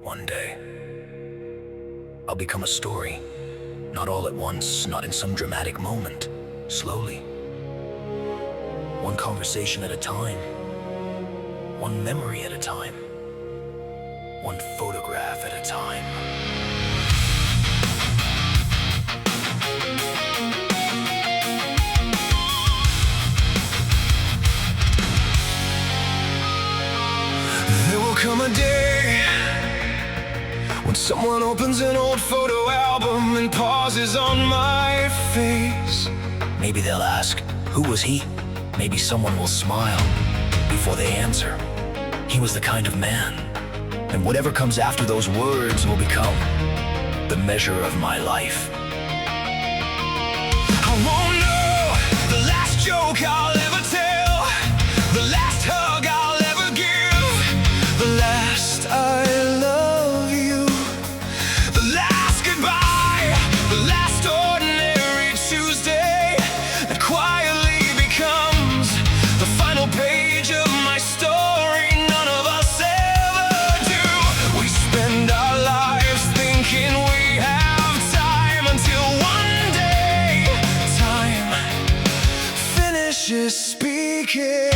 One day, I'll become a story. Not all at once, not in some dramatic moment. Slowly. One conversation at a time. One memory at a time. One photograph at a time. There will come a day when someone opens an old photo album and pauses on my face. Maybe they'll ask, who was he? Maybe someone will smile before they answer. He was the kind of man. And whatever comes after those words will become the measure of my life. I won't know the last joke I'll ever tell, the last hug I'll ever give, the last I love you, the last goodbye, the last ordinary Tuesday that quietly becomes the final page of my story. None of us ever do. We spend our lives thinking we have time until one day time finishes speaking.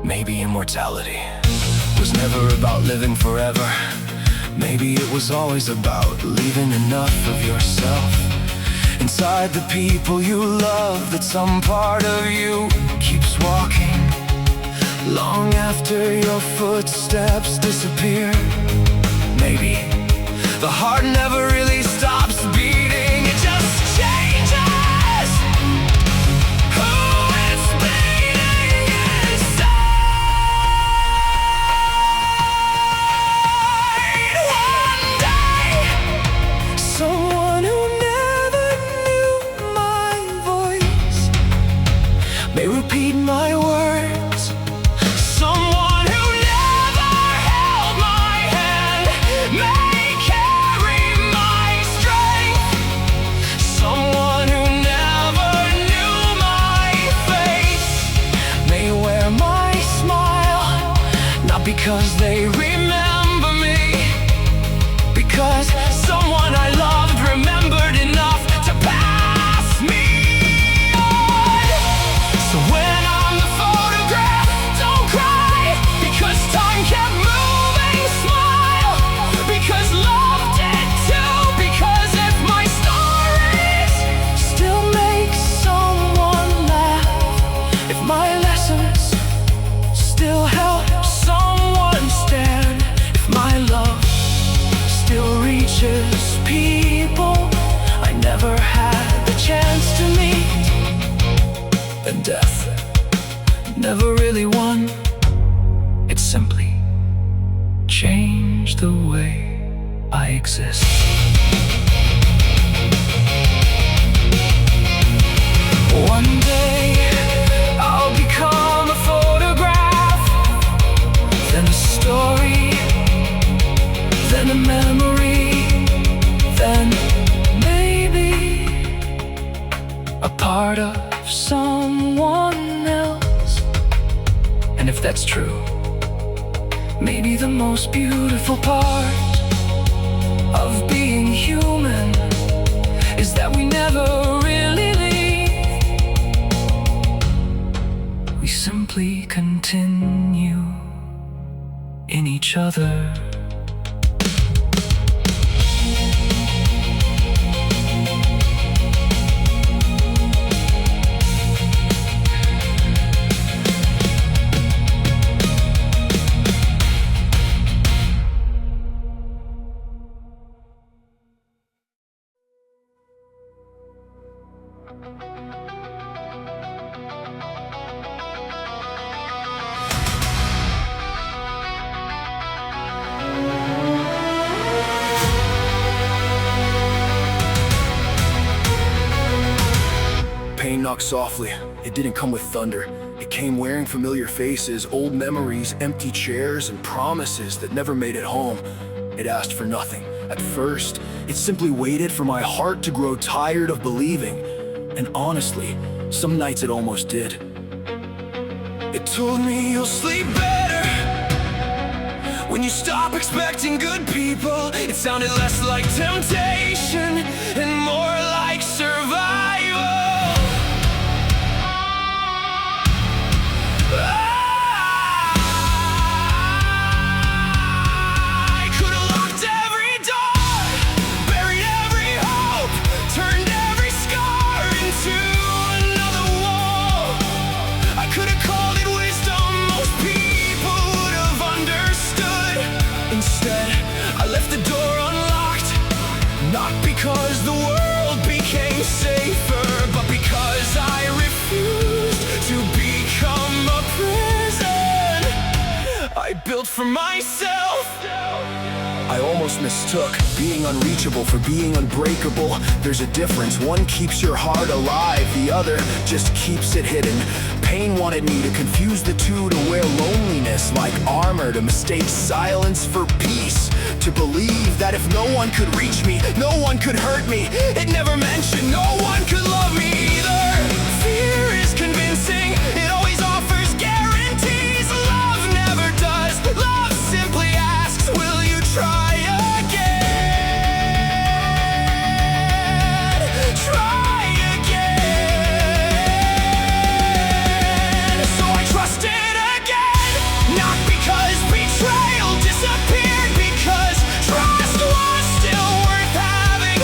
Maybe immortality was never about living forever. Maybe it was always about leaving enough of yourself inside the people you love, that some part of you keeps walking long after your footsteps disappear. Maybe the heart never really stops beating, it just changes who it's beating inside. One day, someone who never knew my voice may repeat my words. Someone who never held my hand may carry my strength. Someone who never knew my face may wear my smile, not because they remember me, because someone I loved remembered enough to pass me on. So when I'm the photograph, don't cry, because time kept moving. Smile, because love did too, because if my stories still make someone laugh, if my lessons still help someone stand, if my love still reaches people I never had the chance to meet, then death never really won. It simply changed the way I exist. One day I'll become a photograph, then a story, then a memory, then maybe a part of someone else. And if that's true, Maybe the most beautiful part of being human is that we never really leave. We simply continue in each other. Pain knocked softly. It didn't come with thunder. It came wearing familiar faces, old memories, empty chairs, and promises that never made it home. It asked for nothing. At first, it simply waited for my heart to grow tired of believing. And honestly, some nights it almost did. It told me you'll sleep better when you stop expecting good people. It sounded less like temptation and more like survival. I could have locked every door, buried every hope, turned every scar into another wall. I could have called it wisdom, most people would have understood. Instead, I left the door unlocked, not because the world became safer, but because I refused to become a prison I built for myself. I almost mistook being unreachable for being unbreakable. There's a difference. One keeps your heart alive, the other just keeps it hidden. Pain wanted me to confuse the two, to wear loneliness like armor, to mistake silence for peace, to believe that if no one could reach me, no one could hurt me. It never mentioned no one could love me either. Fear is convincing, it always offers guarantees. Love never does. Love simply asks, will you try again? Try again. So I trusted again, not because betrayal disappeared, because trust was still worth having.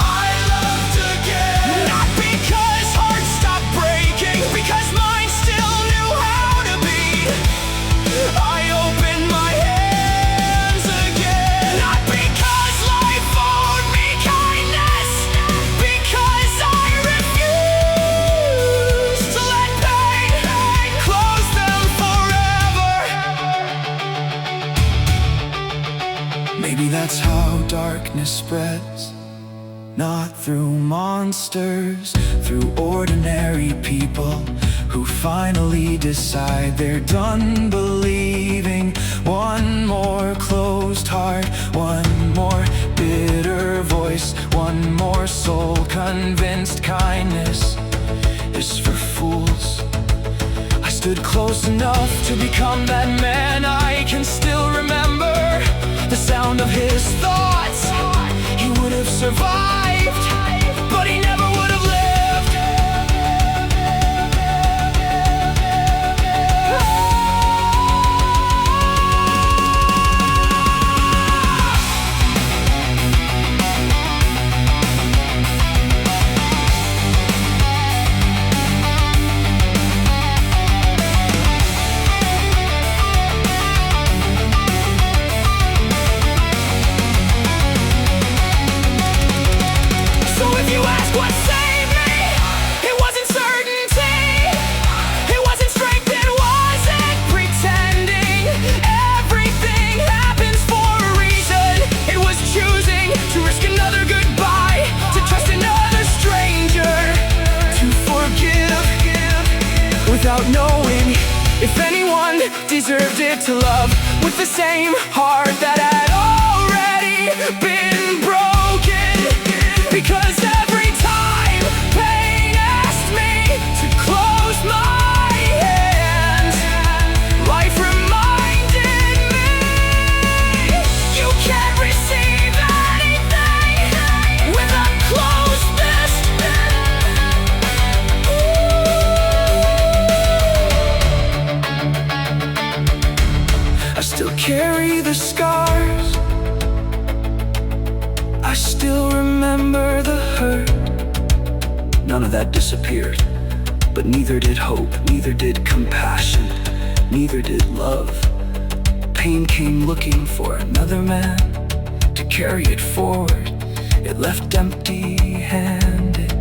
I loved again, not because hearts stopped breaking, because mine still knew how to beat. I opened my hands again, not because life owed me kindness, because I refused to let pain close them forever. Maybe that's how darkness spreads, not through monsters, through ordinary people who finally decide they're done believing. One more closed heart, one more bitter voice, one more soul convinced kindness is for fools. I stood close enough to become that man. I can still remember the sound of his thoughts. He would have survived, but he never would have lived. So if you ask what saved me, it wasn't certainty, it wasn't strength, it wasn't pretending. Everything happens for a reason. It was choosing to risk another goodbye, to trust another stranger, to forgive without knowing if anyone deserved it, to love with the same heart that had already been broken. Because every time pain asked me to close my hands, life reminded me none of that disappeared. But neither did hope, neither did compassion, neither did love. Pain came looking for another man to carry it forward. It left empty-handed,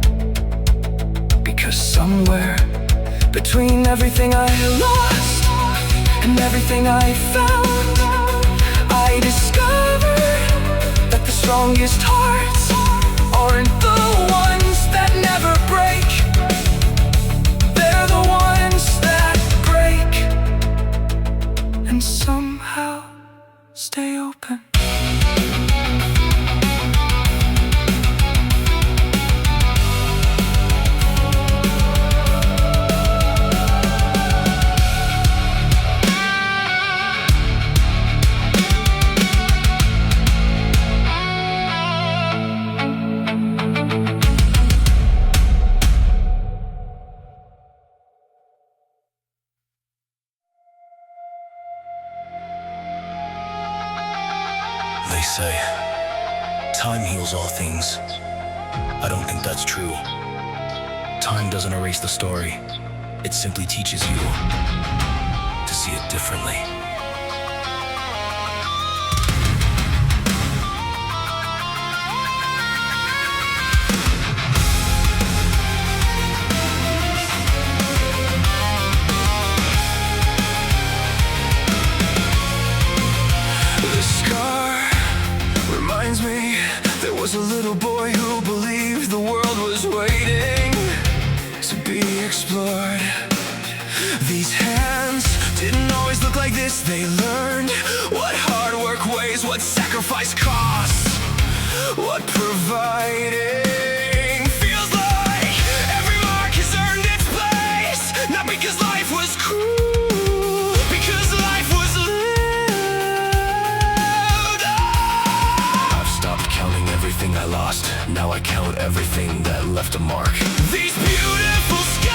because somewhere between everything I lost and everything I found, I discovered that the strongest hearts aren't the ones that never break. They're the ones that break and somehow stay open. They say, time heals all things. I don't think that's true. Time doesn't erase the story. It simply teaches you to see it differently. Me, there was a little boy who believed the world was waiting to be explored. These hands didn't always look like this. They learned what hard work weighs, what sacrifice costs, what providing feels like. Every mark has earned its place, not because life was cruel, because life was everything I lost, now I count everything that left a mark. These beautiful scars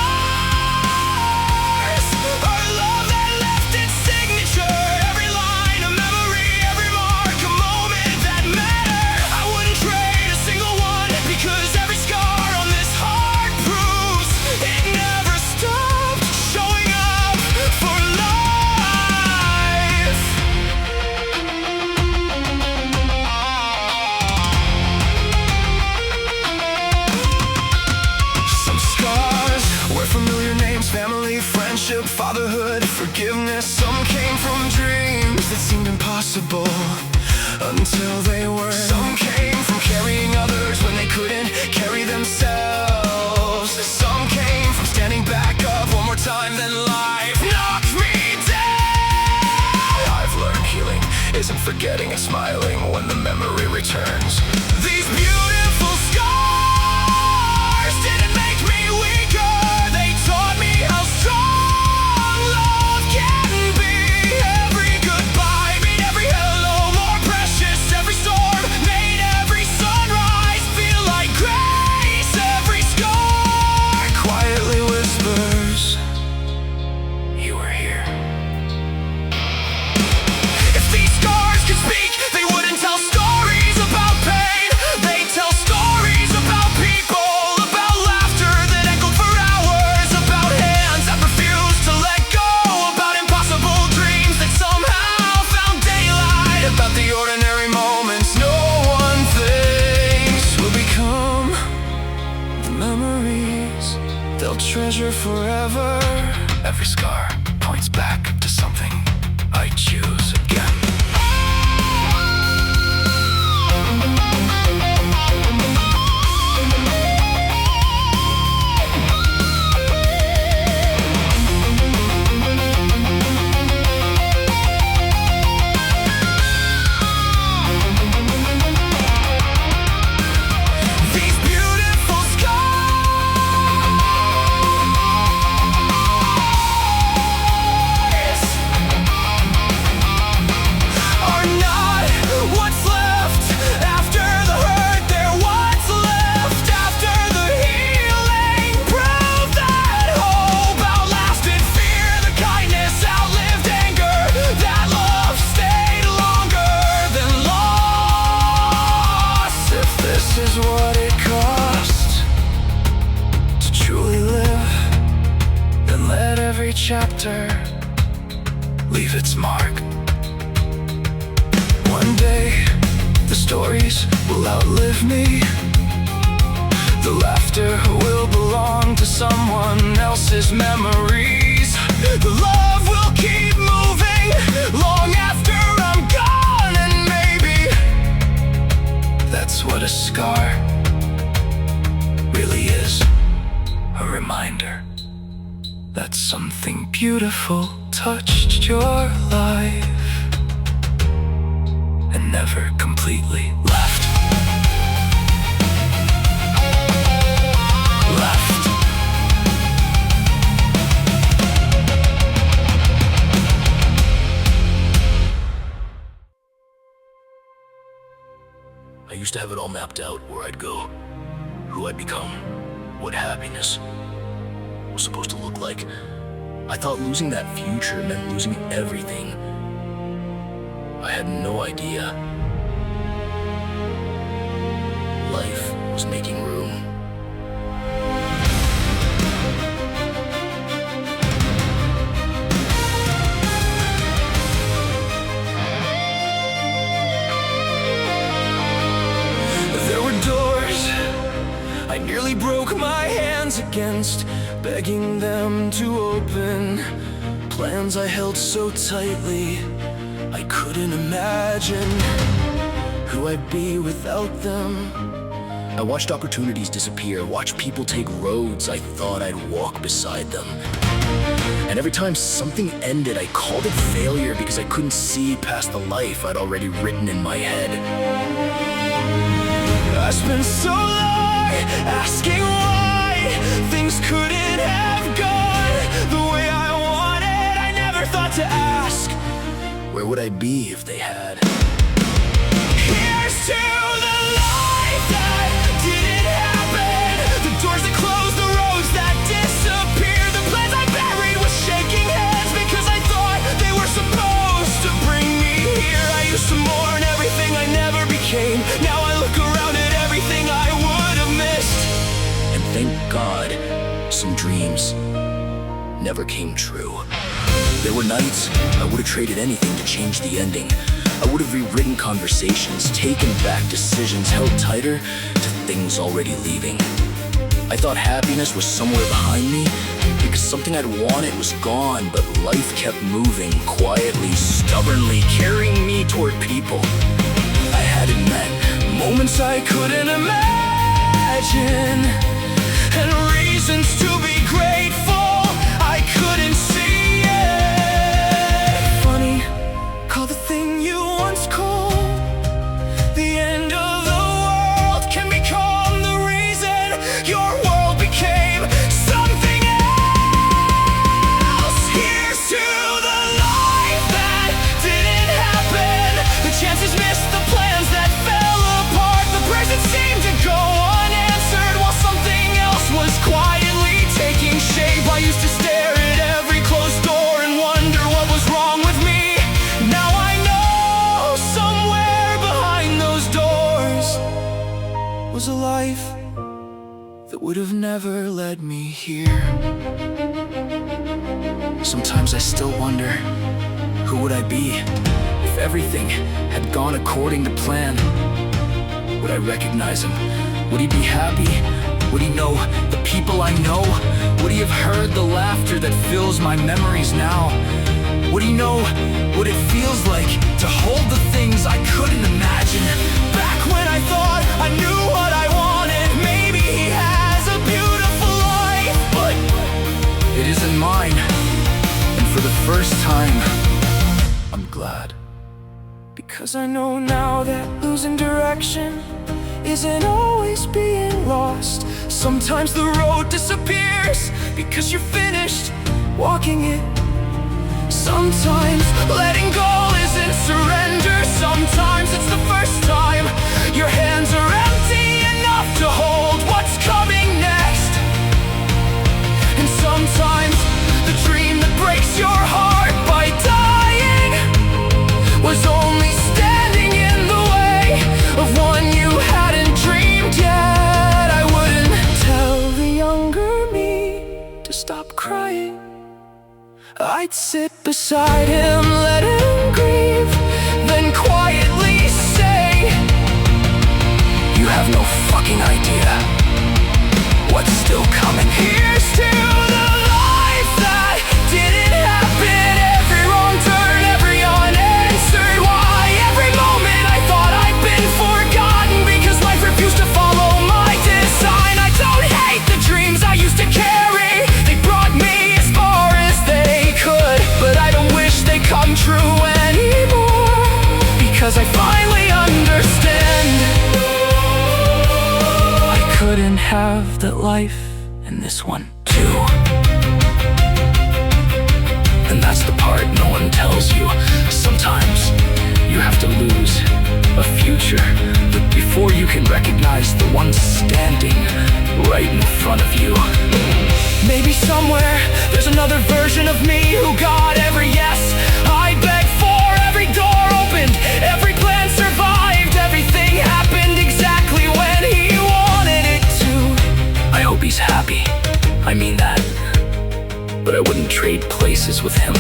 are love that left its signature. Every line a memory, every mark a moment that mattered. I wouldn't trade a single one, because every scar on this heart proves it never stopped showing up for life. Familiar names, family, friendship, fatherhood, forgiveness. Some came from dreams that seemed impossible until they were. Some came from carrying others when they couldn't carry themselves. Some came from standing back up one more time than life knocked me down. I've learned healing isn't forgetting and smiling when the memory returns. These beautiful scars didn't make me weaker. Taught me how strong love can be. Every goodbye made every hello more precious. Every storm made every sunrise feel like grace. Every scar quietly whispers, you were here. If these scars could speak, they wouldn't tell stories about pain. They tell stories about people, about laughter that echoed for hours, about hands that refused to let go, about impossible dreams that somehow found daylight, about the ordinary moments no one thinks will become the memories they'll treasure forever. Every scar points back to something I choose again. chapter leave its mark. One day, the stories will outlive me. The laughter will belong to someone else's memories. The love will keep moving long after I'm gone. And maybe that's what a scar really is. A reminder that something beautiful touched your life and never completely left. I used to have it all mapped out, where I'd go, who I'd become, what happiness was supposed to look like. I thought losing that future meant losing everything. I had no idea. Life was making room. There were doors I nearly broke my hands against, begging them to open. Plans I held so tightly, I couldn't imagine who I'd be without them. I watched opportunities disappear, watched people take roads I thought I'd walk beside them. And every time something ended, I called it failure because I couldn't see past the life I'd already written in my head. I spent so long asking why things couldn't have gone the way I wanted. I never thought to ask, where would I be if they had? Here's to the life that didn't happen, the doors that closed, the roads that disappeared, the plans I buried with shaking hands because I thought they were supposed to bring me here. I used to mourn everything I never became. Now I look around at everything I would have missed. And thank God, some dreams never came true. There were nights I would have traded anything to change the ending. I would have rewritten conversations, taken back decisions, held tighter to things already leaving. I thought happiness was somewhere behind me because something I'd wanted was gone, but life kept moving, quietly, stubbornly, carrying me toward people I hadn't met. Moments I couldn't imagine, and reasons to be grateful I couldn't see it. Funny, call the thing you once called the end of the world can become the reason your world became something else. Here's to the life that didn't happen, the chances missed, the plans that fell apart, the prayers that seemed to go unanswered while something else was quietly taking shape. I used to stare at every closed door and wonder what was wrong with me. Now I know somewhere behind those doors was a life that would have never led me here. Sometimes I still wonder, who would I be if everything had gone according to plan? Would I recognize him? Would he be happy? Would he know the people I know? Would he have heard the laughter that fills my memories now? Would he know what it feels like to hold the things I couldn't imagine? Back when I thought I knew what I wanted, maybe he has a beautiful life, but it isn't mine. And for the first time, I'm glad. Because I know now that losing direction isn't always being lost. Sometimes the road disappears because you're finished walking it. Sometimes letting go isn't surrender. Sometimes it's the first time your hands are empty enough to hold what's coming next. And sometimes the dream that breaks your heart by dying was only standing in the way of one you hadn't dreamed yet. I wouldn't tell the younger me to stop crying, I'd sit beside him, let him grieve, then quietly say, "You have no fucking idea what's still coming." Here's to the life that didn't happen. Every wrong turn, every unanswered why. Every moment I thought I'd been forgotten because life refused to follow my design. I don't hate the dreams I used to carry. They brought me as far as they could, but I don't wish they come true anymore, because I finally understand I couldn't have that life and this one too. And that's the part no one tells you. Sometimes you have to lose a future before you can recognize the one standing right in front of you. Maybe somewhere there's another version of me who got every yes I begged for. Every door opened, every plan survived, everything happened exactly when he wanted it to. I hope he's happy, I mean that. But I wouldn't trade places with him.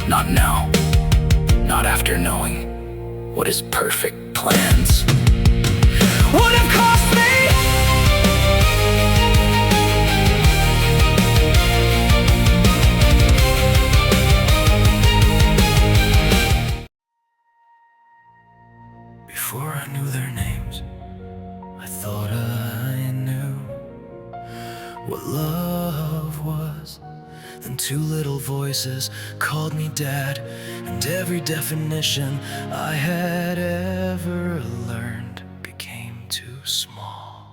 Not now. Not after knowing what his perfect plans would have cost me. Before I knew their names, I thought I knew what love was. Then two little voices called me dad, and every definition I had ever learned became too small.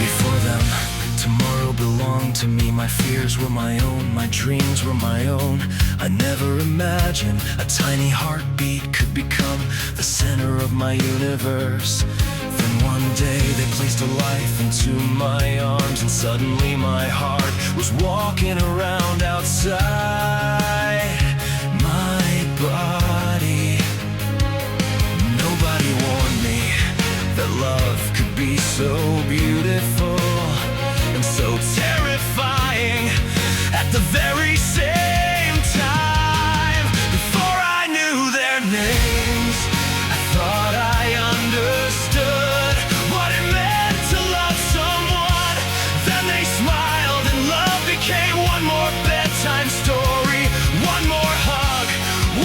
Before them, tomorrow belonged to me. My fears were my own, my dreams were my own. I never imagined a tiny heartbeat could become the center of my universe. Then one day they placed a life into my arms, and suddenly my heart was walking around outside my body. Nobody warned me that love could be so beautiful and so terrifying at the very same time. Before I knew their names, I thought I understood what it meant to love someone. Then they smiled and love became one more bedtime story, one more hug,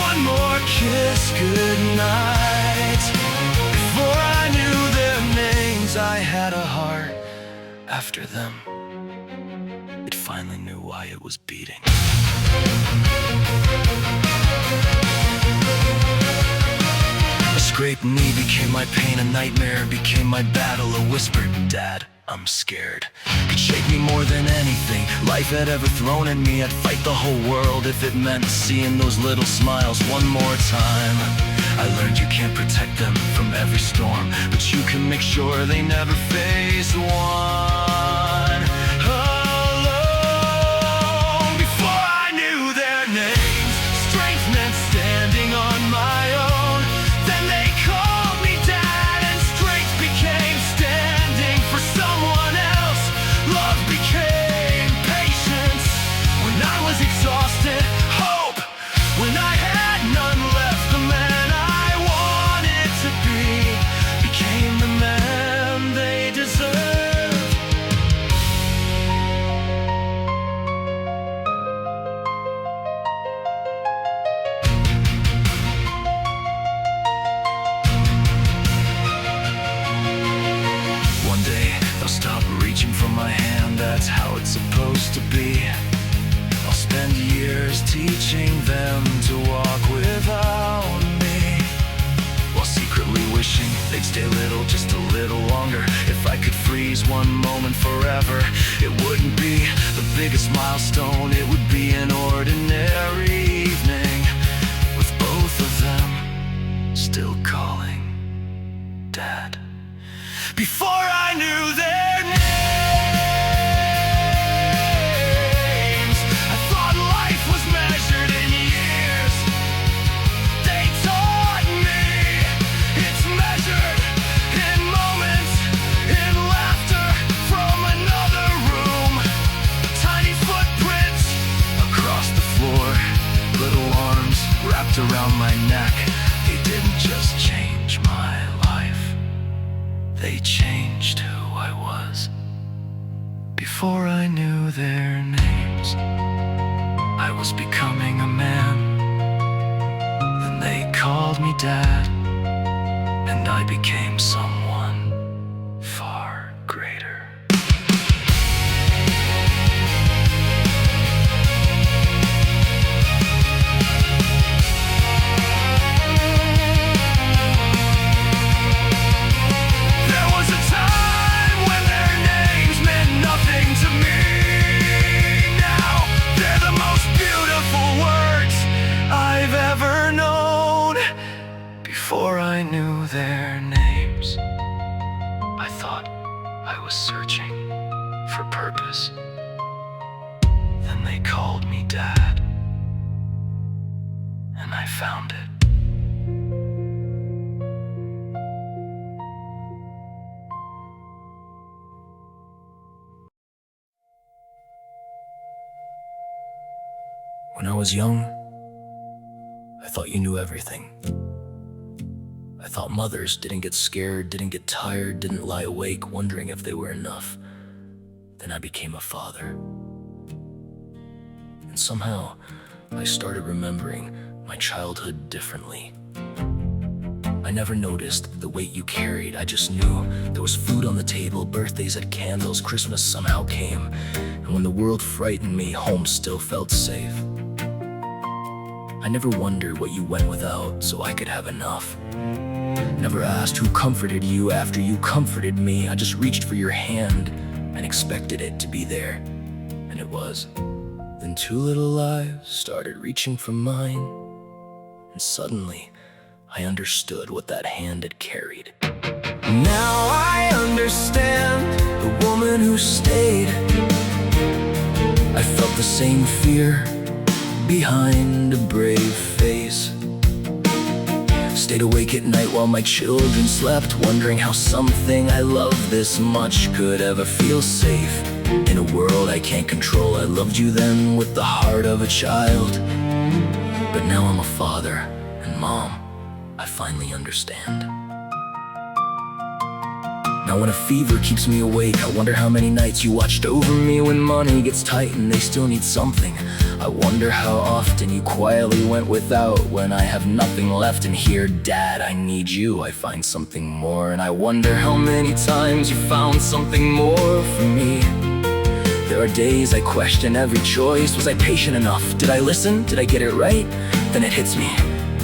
one more kiss goodnight. Before I knew their names, I had a heart after them. It finally knew why it was beating. A scraped knee became my pain, a nightmare became my battle. A whispered, "Dad, I'm scared," could shake me more than anything life had ever thrown at me. I'd fight the whole world if it meant seeing those little smiles one more time. I learned you can't protect them from every storm, but you can make sure they never face one alone. Before I knew their names, strength meant standing on my own. Then they called me dad, and strength became standing for someone else. Love became patience when I was exhausted, hope when I had none left. The man I wanted to be became the man they deserved. One day they'll stop reaching for my hand, that's how it's supposed to be. I'll spend years teaching them to walk without me, while secretly wishing they'd stay little, just a little longer. If I could freeze one moment forever, it wouldn't be the biggest milestone, it would be an ordinary evening with both of them still calling Dad. Before I knew their names, I thought life was measured in years. wrapped around my neck. They didn't just change my life, they changed who I was. Before I knew their names, I was becoming a man. Then they called me Dad, and I became someone far greater. There was a time when their names meant nothing to me. Now they're the most beautiful words I've ever known. Before I knew their names, I thought I was searching for purpose. Then they called me Dad, and I found it. When I was young, I thought you knew everything. I thought mothers didn't get scared, didn't get tired, didn't lie awake wondering if they were enough. Then I became a father. And somehow, I started remembering my childhood differently. I never noticed the weight you carried. I just knew there was food on the table, birthdays had candles, Christmas somehow came. And when the world frightened me, home still felt safe. I never wondered what you went without so I could have enough. Never asked who comforted you after you comforted me. I just reached for your hand and expected it to be there. And it was. Then two little lives started reaching for mine. And suddenly, I understood what that hand had carried. Now I understand the woman who stayed. I felt the same fear behind a brave face. Stayed awake at night while my children slept, wondering how something I love this much could ever feel safe. In a world I can't control, I loved you then with the heart of a child. But now I'm a father, and Mom, I finally understand. Now when a fever keeps me awake, I wonder how many nights you watched over me. When money gets tight and they still need something, I wonder how often you quietly went without. When I have nothing left and here, Dad, I need you, I find something more. And I wonder how many times you found something more for me. There are days I question every choice. Was I patient enough? Did I listen? Did I get it right? Then it hits me.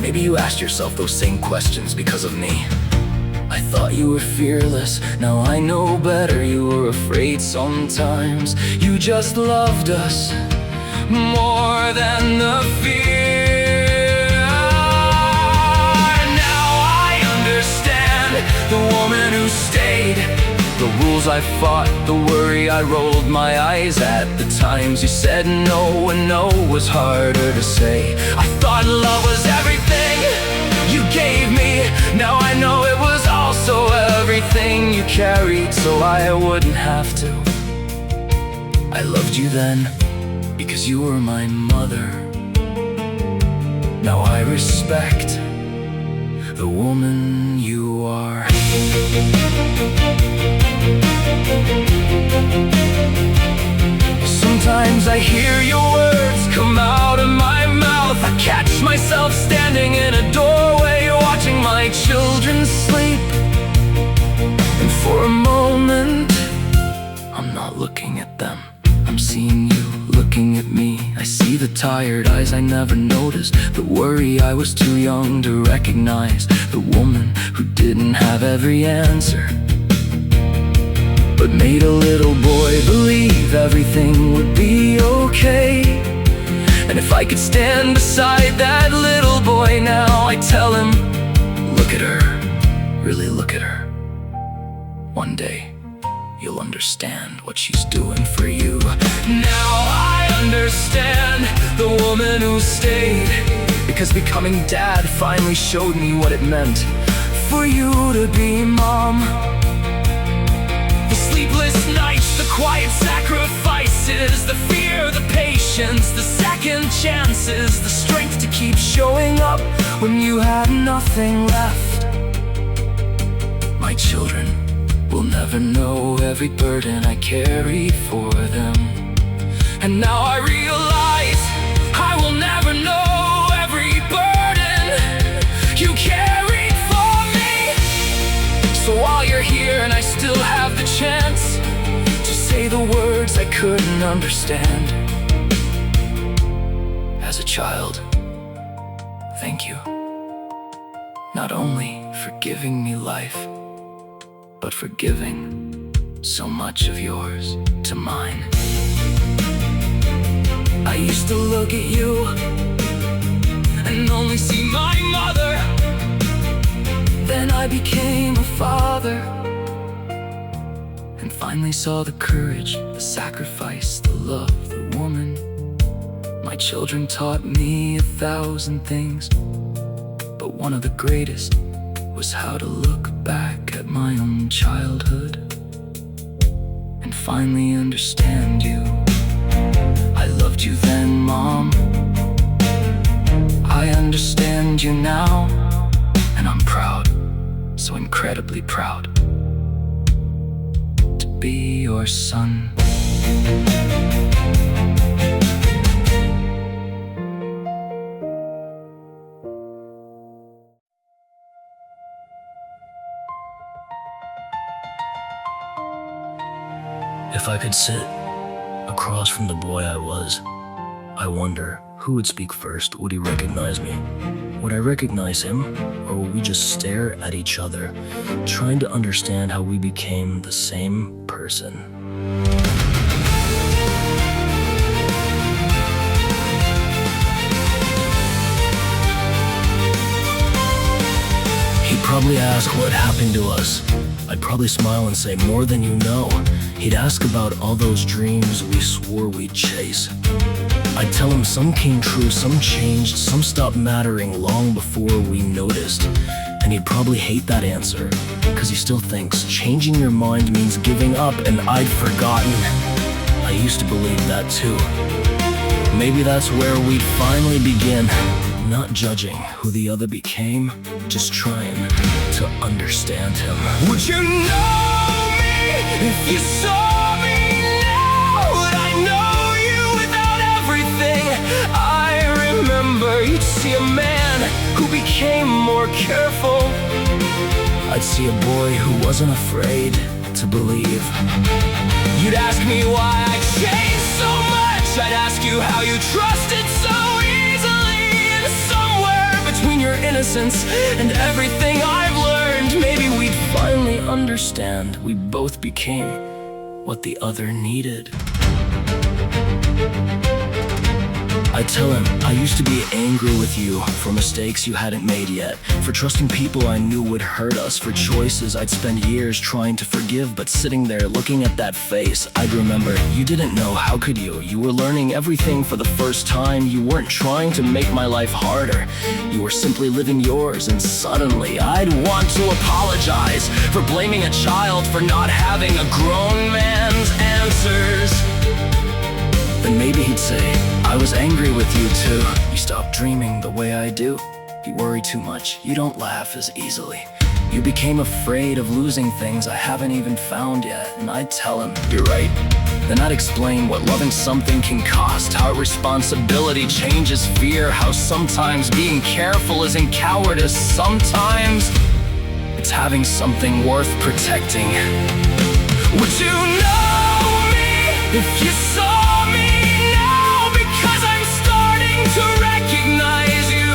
Maybe you asked yourself those same questions because of me. I thought you were fearless, now I know better. You were afraid sometimes. You just loved us more than the fear. Now I understand the woman who stayed. The rules I fought, the worry I rolled my eyes at, the times you said no when no was harder to say. I thought love was everything you gave me. Now I know it was also everything you carried, so I wouldn't have to. I loved you then because you were my mother. Now I respect the woman you are. Sometimes I hear your words come out of my mouth. I catch myself standing in a doorway watching my children sleep. And for a moment, I'm not looking at them, I'm seeing you looking at me. I see the tired eyes I never noticed, the worry I was too young to recognize, the woman who didn't have every answer, but made a little boy believe everything would be okay. And if I could stand beside that little boy now, I'd tell him, look at her, really look at her. One day, you'll understand what she's doing for you. Now I understand the woman who stayed, because becoming dad finally showed me what it meant for you to be mom. The sleepless nights, the quiet sacrifices, the fear, the patience, the second second chances, the strength to keep showing up when you had nothing left. My children will never know every burden I carried for them. And now I realize I will never know every burden you carried for me. So while you're here and I still have the chance to say the words I couldn't understand, as a child, thank you. Not only for giving me life, but for giving so much of yours to mine. I used to look at you and only see my mother. Then I became a father and finally saw the courage, the sacrifice, the love, the woman. My children taught me 1,000 things, but one of the greatest was how to look back at my own childhood and finally understand you. I loved you then, Mom. I understand you now, and I'm proud, so incredibly proud, to be your son. If I could sit across from the boy I was, I wonder who would speak first. Would he recognize me? Would I recognize him? Or would we just stare at each other, trying to understand how we became the same person? He'd probably ask what happened to us. I'd probably smile and say, more than you know. He'd ask about all those dreams we swore we'd chase. I'd tell him some came true, some changed, some stopped mattering long before we noticed. And he'd probably hate that answer, cause he still thinks changing your mind means giving up, and I'd forgotten. I used to believe that too. Maybe that's where we'd finally begin. Not judging who the other became, just trying to understand him. Would you know me if you saw me now? Would I know you without everything I remember? You'd see a man who became more careful. I'd see a boy who wasn't afraid to believe. You'd ask me why I changed so much. I'd ask you how you trusted so easily. And somewhere between your innocence and everything I've learned, maybe we'd Finally understand we both became what the other needed. I tell him I used to be angry with you for mistakes you hadn't made yet, for trusting people I knew would hurt us, for choices I'd spend years trying to forgive. But sitting there looking at that face, I'd remember you didn't know, how could you? You were learning everything for the first time. You weren't trying to make my life harder. You were simply living yours, and suddenly I'd want to apologize for blaming a child for not having a grown man's answers. Then maybe he'd say, I was angry with you too. You stopped dreaming the way I do. You worry too much. You don't laugh as easily. You became afraid of losing things I haven't even found yet. And I'd tell him, you're right. Then I'd explain what loving something can cost, how responsibility changes fear, how sometimes being careful isn't cowardice. Sometimes it's having something worth protecting. Would you know me if you saw me now? Because I'm starting to recognize you.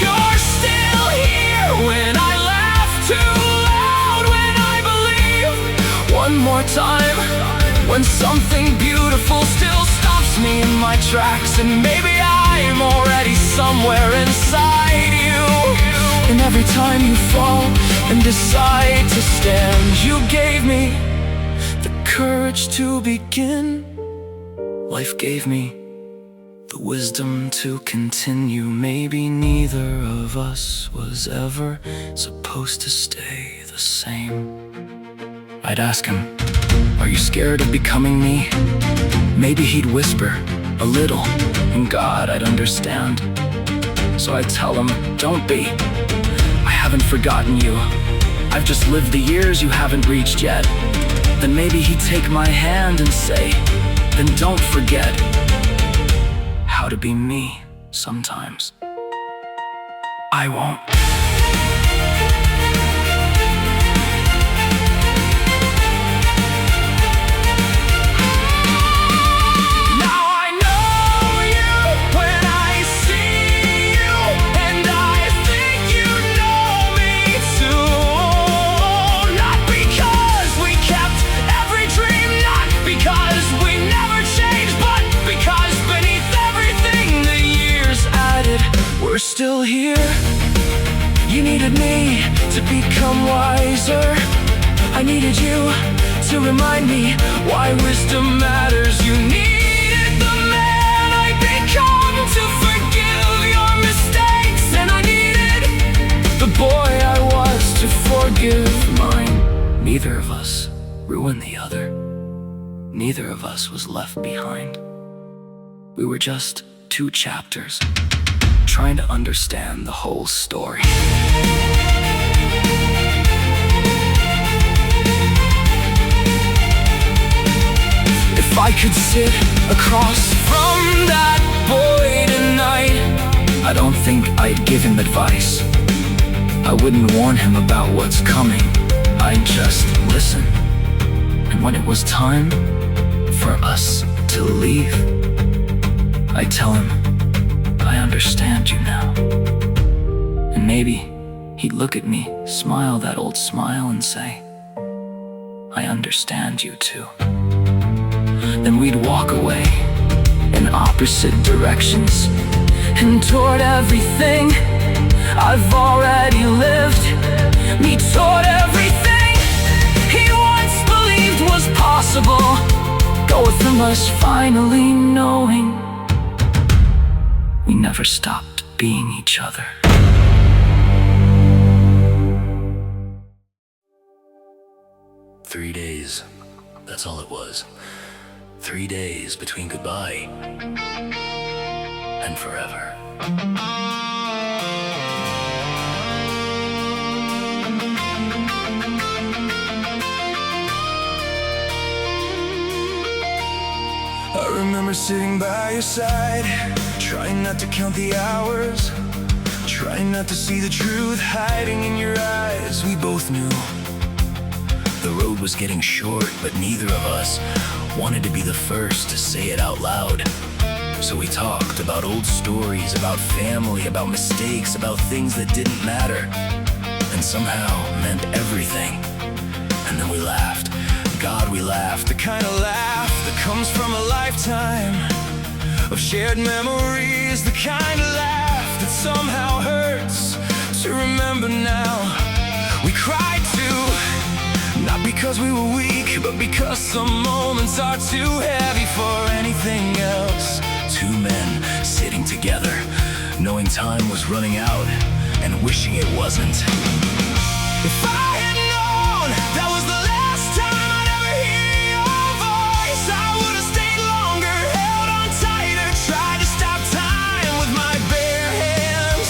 You're still here when I laugh too loud, when I believe one more time, when something beautiful still stops me in my tracks. And maybe I'm already somewhere inside you. And every time you fall and decide to stand, you gave me the courage to begin. Life gave me the wisdom to continue. Maybe neither of us was ever supposed to stay the same. I'd ask him, are you scared of becoming me? Maybe he'd whisper, a little, and God, I'd understand. So I tell him, don't be. I haven't forgotten you. I've just lived the years you haven't reached yet. Then maybe he'd take my hand and say, then don't forget how to be me sometimes. I won't. We're still here. You needed me to become wiser. I needed you to remind me why wisdom matters. You needed the man I'd become to forgive your mistakes, and I needed the boy I was to forgive mine. Neither of us ruined the other. Neither of us was left behind. We were just two chapters, trying to understand the whole story. If I could sit across from that boy tonight, I don't think I'd give him advice. I wouldn't warn him about what's coming. I'd just listen. And when it was time for us to leave, I'd tell him, I understand you now. And maybe he'd look at me, smile that old smile, and say, I understand you too. Then we'd walk away in opposite directions and toward everything I've already lived. Me toward everything he once believed was possible. Go from us finally knowing we never stopped being each other. "3 days, that's all it was. 3 days between goodbye and forever." I remember sitting by your side, trying not to count the hours, trying not to see the truth hiding in your eyes. We both knew the road was getting short, but neither of us wanted to be the first to say it out loud. So we talked about old stories, about family, about mistakes, about things that didn't matter and somehow meant everything. And then we laughed. God, we laughed. The kind of laugh that comes from a lifetime of shared memories. The kind of laugh that somehow hurts to remember now. We cried too, not because we were weak, but because some moments are too heavy for anything else. Two men sitting together, knowing time was running out and wishing it wasn't. If I had known that was the last time I'd ever hear your voice, I would have stayed longer, held on tighter, tried to stop time with my bare hands.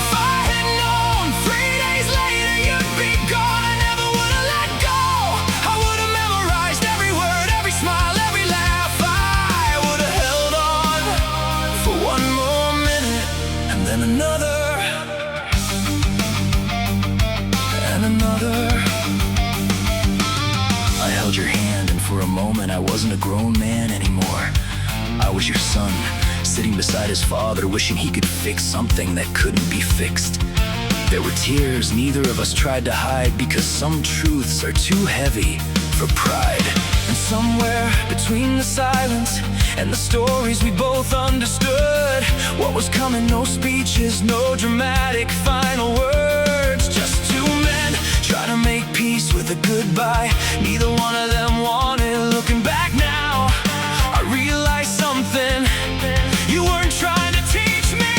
If I had known 3 days later you'd be gone, I never would have let go. I would have memorized every word, every smile, every laugh. I would have held on for one more minute, and then another, and another. I held your hand, and for a moment I wasn't a grown man anymore. I was your son, sitting beside his father, wishing he could fix something that couldn't be fixed. There were tears neither of us tried to hide, because some truths are too heavy for pride. And somewhere between the silence and the stories we both understood what was coming. No speeches, no dramatic final words, just two men trying to make peace with a goodbye neither one of them wanted. Looking back now, I realized something. You weren't trying to teach me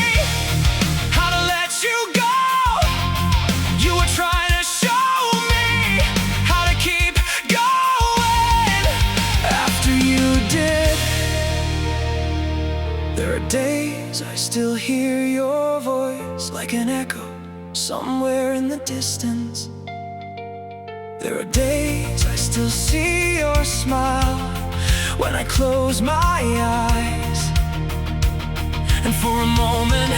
how to let you go. You were trying to show me how to keep going. still hear your voice like an echo somewhere in the distance. There are days I still see your smile when I close my eyes. And for a moment,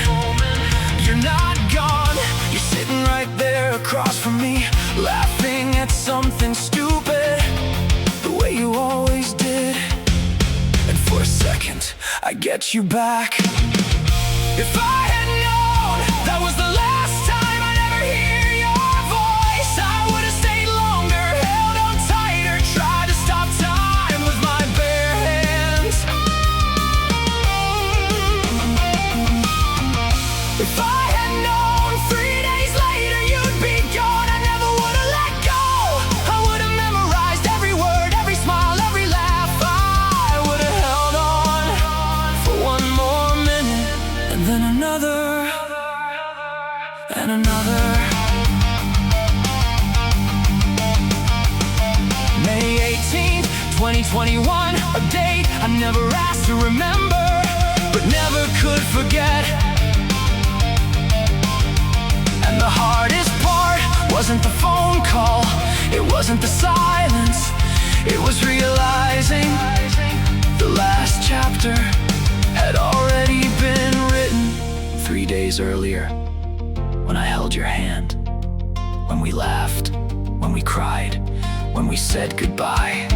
you're not gone. You're sitting right there across from me, laughing at something stupid, the way you always did. And for a second, I get you back. If I had known that was the last time I'd ever hear your voice, I would have stayed longer, held on tighter, tried to stop time with my bare hands. If I had known 3 days later you'd be gone, I never would have let go. I would have memorized every word, every smile, every laugh. I would have held on for one more minute, and then another, and another. May 18th, 2021, a date I never asked to remember, but never could forget. And the hardest part wasn't the phone call, it wasn't the silence, it was realizing the last chapter had already been written 3 days earlier. When I held your hand, when we laughed, when we cried, when we said goodbye,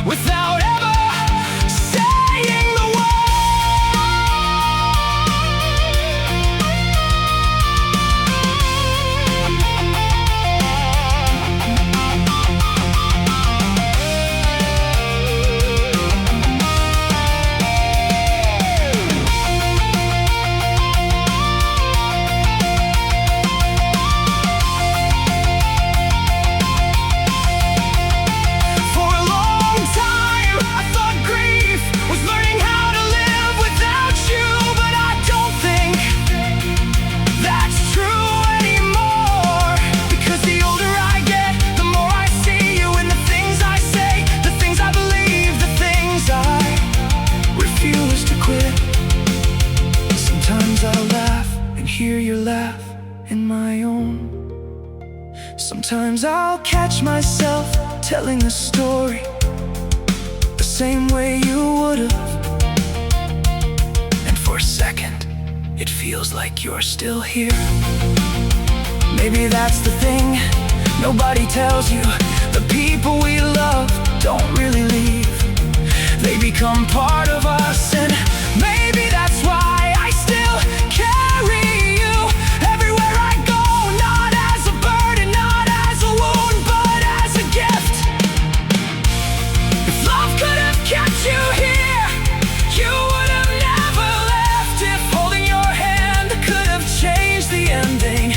without ever saying the word. Sometimes I'll catch myself telling the story the same way you would've. And for a second, it feels like you're still here. Maybe that's the thing nobody tells you. The people we love don't really leave. They become part of us, and maybe that's why I still carry you everywhere I go. Not as a burden, not as a wound, but as a gift. If love could have kept you here, you would have never left. If holding your hand could have changed the ending,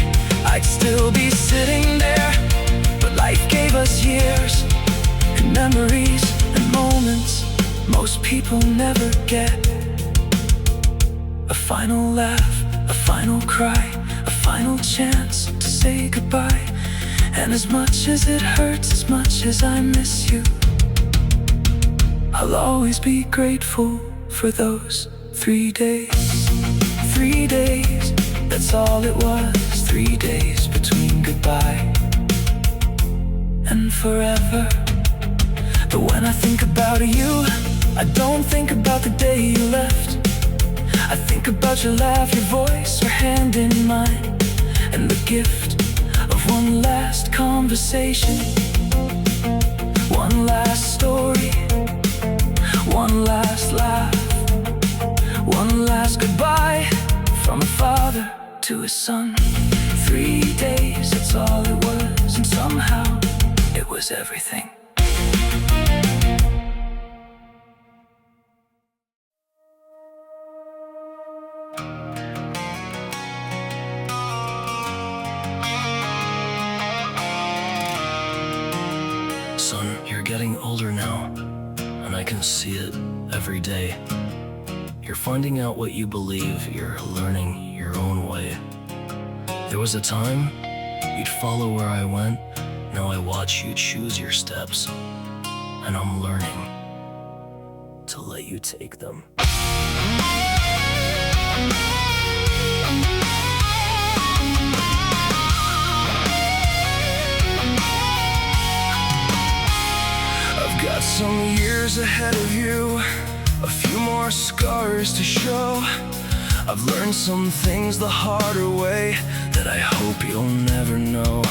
I'd still be sitting there. But life gave us years and memories and moments most people never get. A final laugh, a final cry, a final chance to say goodbye. And as much as it hurts, as much as I miss you, I'll always be grateful for those 3 days. 3 days, that's all it was. 3 days between goodbye and forever. But when I think about you, I don't think about the day you left. I think about your laugh, your voice, your hand in mine, and the gift of one last conversation, one last story, one last laugh, one last goodbye from a father to his son. 3 days, that's all it was, and somehow it was everything. Son, you're getting older now, and I can see it every day. You're finding out what you believe, you're learning your own way. There was a time you'd follow where I went. Now I watch you choose your steps, and I'm learning to let you take them. I've got some years ahead of you, a few more scars to show. I've learned some things the harder way that I hope you'll never know.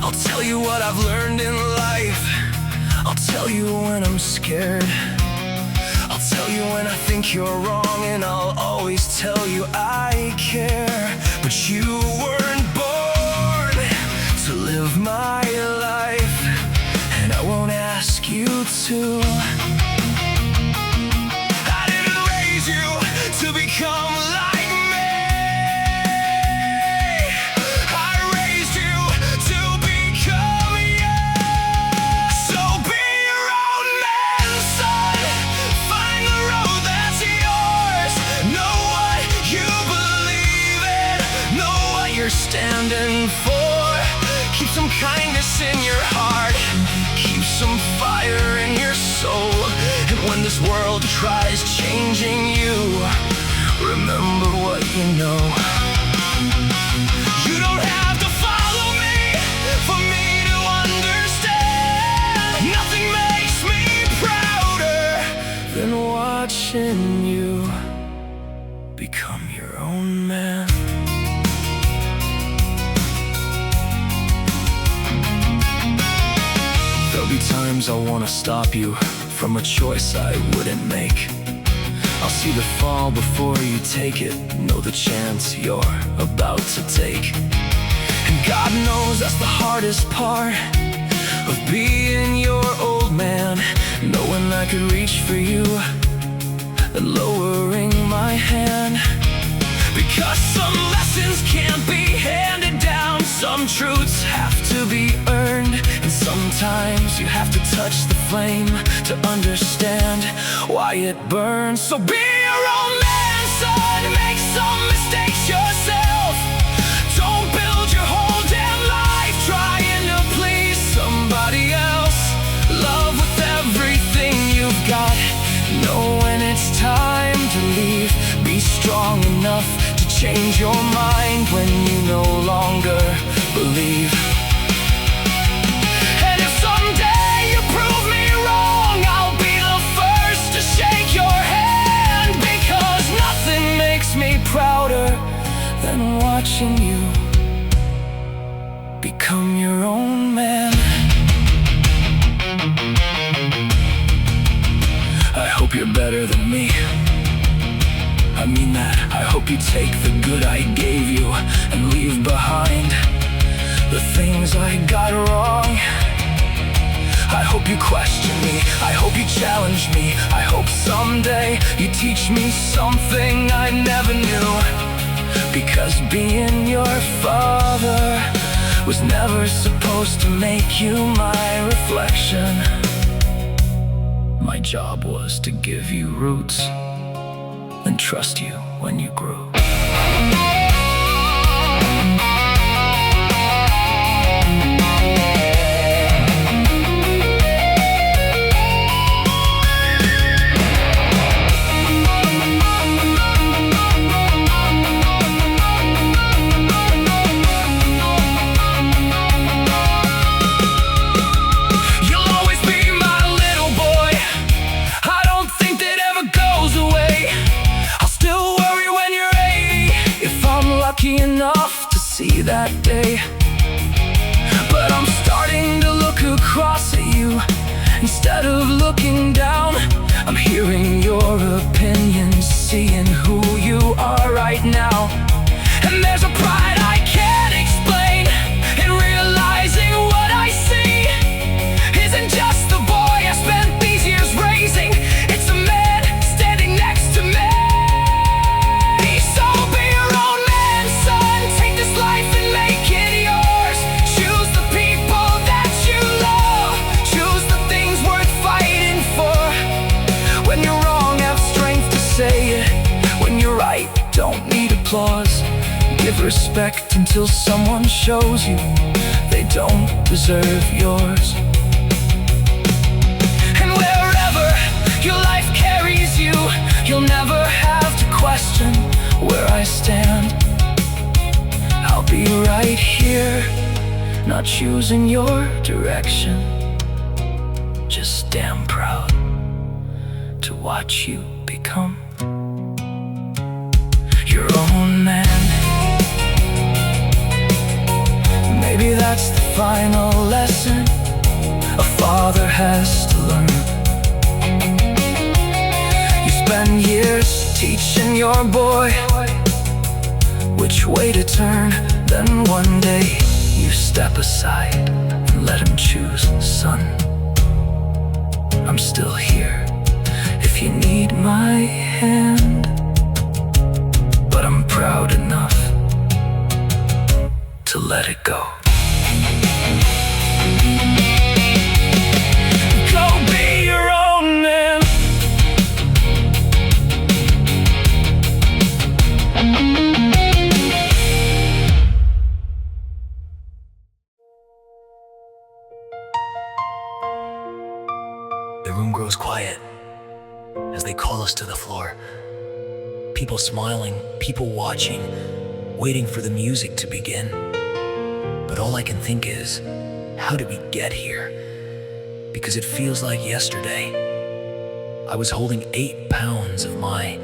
I'll tell you what I've learned in life. I'll tell you when I'm scared. I'll tell you when I think you're wrong, and I'll always tell you I care. But you weren't born to live my life, and I won't ask you to. I didn't raise you to become like me. I raised you to become you. So be your own man, son. Find the road that's yours. Know what you believe in. Know what you're standing for. Keep some kindness in your heart. Keep some fire in your soul. And when this world tries changing you, remember what you know. You don't have to follow me for me to understand. Nothing makes me prouder than watching you become your own man. There'll be times I wanna stop you from a choice I wouldn't make. I'll see the fall before you take it, know the chance you're about to take. And God knows that's the hardest part of being your old man, knowing I could reach for you and lowering my hand. Because some lessons can't be handed down, some truths have to be earned, and sometimes you have to touch the flame to understand why it burns. So be your own man, son. Make some mistakes yourself. Don't build your whole damn life trying to please somebody else. Love with everything you've got. Know when it's time to leave. Be strong enough to change your mind when you no longer believe. And if someday you prove me wrong, I'll be the first to shake your hand, because nothing makes me prouder than watching you become your own man. I hope you're better than me. I mean that. I hope you take the good I gave you and leave behind the things I got wrong. I hope you question me. I hope you challenge me. I hope someday you teach me something I never knew. Because being your father was never supposed to make you my reflection. My job was to give you roots and trust you when you grew. Enough to see that day, but I'm starting to look across at you instead of looking down. I'm hearing your opinions, seeing who you are right now. And there's a pride I can't explain in realizing what I see isn't just the boy I spent these years raising. It's a man standing next to me. So be your own man, son. Take this life and make it yours. Choose the people that you love. Choose the things worth fighting for. When you're wrong, have strength to say it. When you're right, don't need applause. Give respect until someone shows you they don't deserve yours. And wherever your life carries you, you'll never have to question not choosing your direction. Just damn proud to watch you become your own man. Maybe that's the final lesson a father has to learn. You spend years teaching your boy which way to turn. Then one day you step aside and let him choose. Son, I'm still here if you need my hand, but I'm proud enough to let it go. Go be your own man. The room grows quiet as they call us to the floor. People smiling, people watching, waiting for the music to begin. But all I can think is, how did we get here? Because it feels like yesterday I was holding 8 pounds of my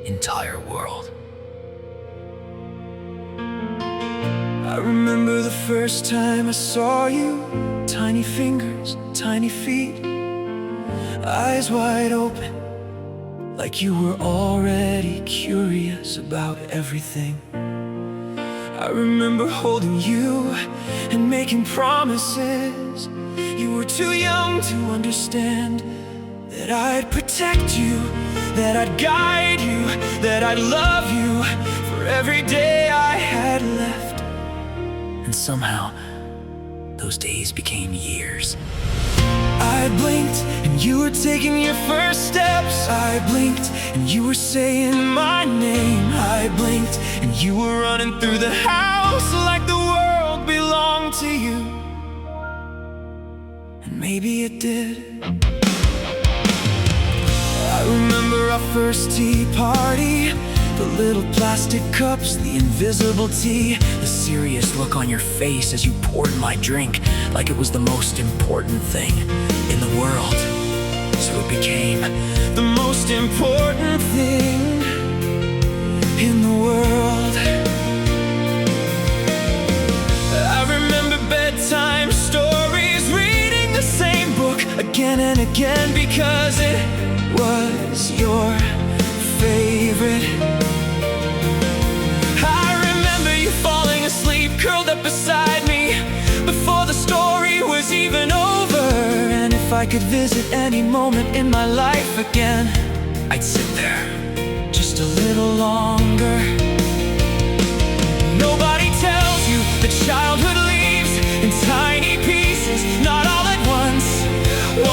entire world. I remember the first time I saw you. Tiny fingers, tiny feet, eyes wide open, like you were already curious about everything. I remember holding you and making promises. You were too young to understand that I'd protect you, that I'd guide you, that I'd love you for every day I had left. And somehow, those days became years. I blinked and you were taking your first steps. I blinked and you were saying my name. I blinked and you were running through the house like the world belonged to you. And maybe it did. I remember our first tea party, the little plastic cups, the invisible tea, The serious look on your face as you poured my drink like it was the most important thing in the world. So it became the most important thing in the world. I remember bedtime stories, reading the same book again and again because it was your favorite. I remember you falling asleep, curled up beside me before the story was even over. And if I could visit any moment in my life again, I'd sit there just a little longer. Nobody tells you that childhood leaves in tiny pieces, not all at once.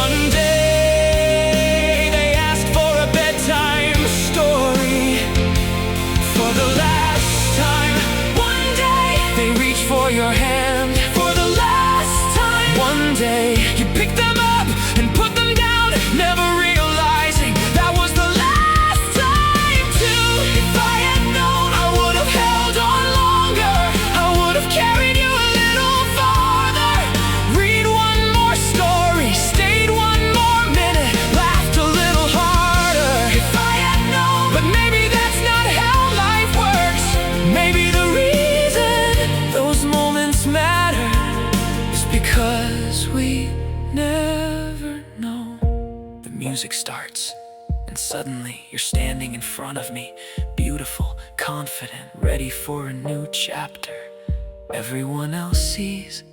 One day they asked for a bedtime story. For the last time, one day they reach for your hand. For the last time, one day you pick them up and put them down, never realizing that was the last time too. If I had known, I would have held on longer. I would have carried you a little farther. Read one more story, stayed one more minute, laughed a little harder. If I had known, but maybe that's not how life works. Maybe the reason those moments matter is because we never know. The music starts, and suddenly you're standing in front of me, beautiful, confident, ready for a new chapter. Everyone else sees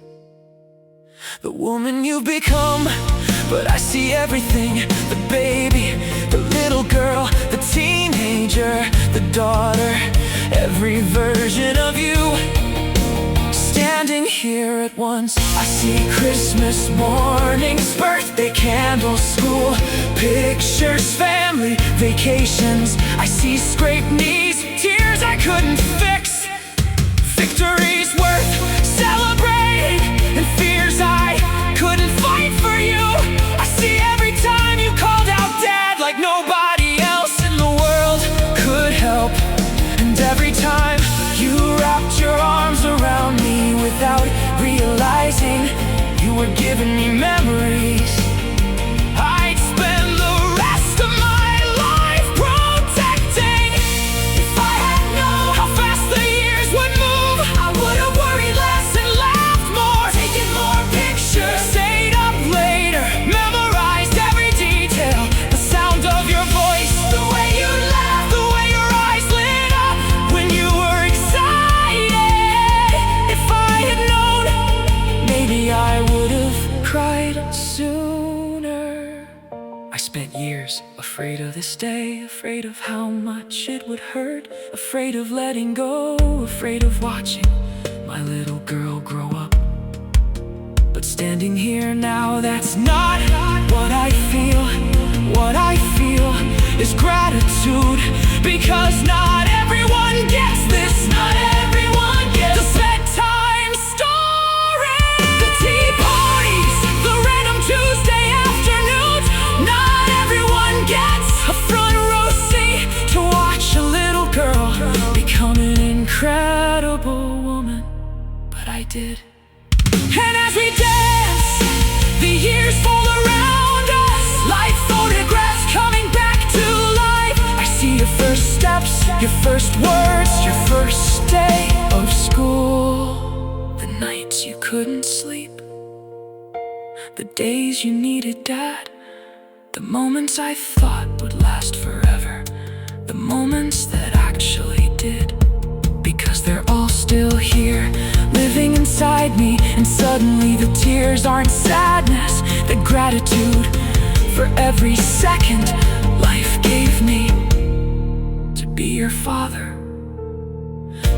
the woman you've become, but I see everything. The baby, the little girl, the teenager, the daughter, every version of you standing here at once. I see Christmas mornings, birthday candles, school pictures, family vacations. I see scraped knees, tears I couldn't fix, victories worth celebrating, and fears I couldn't fight for you. I see every time you called out Dad like nobody else in the world could help. And every time you wrapped your arms around me without realizing giving me memories. I'd spend the rest of my life protecting. If I had known how fast the years would move, I would have worried less and laughed more, taken more pictures, stayed up later, memorized every detail, the sound of your voice, the way you laughed, the way your eyes lit up when you were excited. If I had known, maybe I would have cried sooner. I spent years afraid of this day, afraid of how much it would hurt, afraid of letting go, afraid of watching my little girl grow up. But standing here now, that's not what I feel. What I feel is gratitude, because not everyone gets this. Not everyone gets the bedtime stories, the tea parties, the random Tuesday afternoons. Not everyone gets a front row seat to watch a little girl become an incredible woman, but I did. And as we dance, the years fall around us, like photographs coming back to life. I see your first steps, your first words, your first day of school. The nights you couldn't sleep, the days you needed dad, the moments I thought would last forever, the moments that actually did. Because they're all still here, living inside me. And suddenly the tears aren't sadness, they're gratitude for every second life gave me to be your father.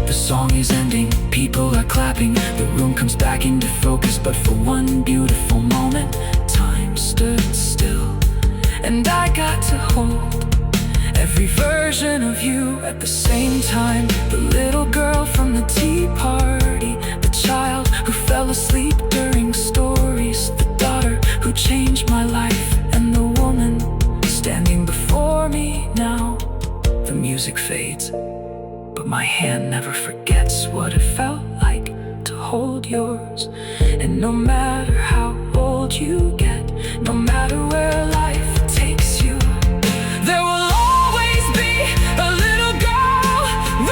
The song is ending, people are clapping, the room comes back into focus. But for one beautiful moment, time stood still, and I got to hold every version of you at the same time. The little girl from the tea party, the child who fell asleep during stories, the daughter who changed my life, and the woman standing before me now. The music fades, but my hand never forgets what it felt like to hold yours. And no matter how old you get, no matter where life takes you, there will always be a little girl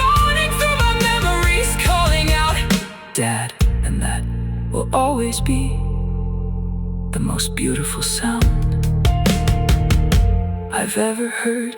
running through my memories, calling out Dad. And that will always be the most beautiful sound I've ever heard.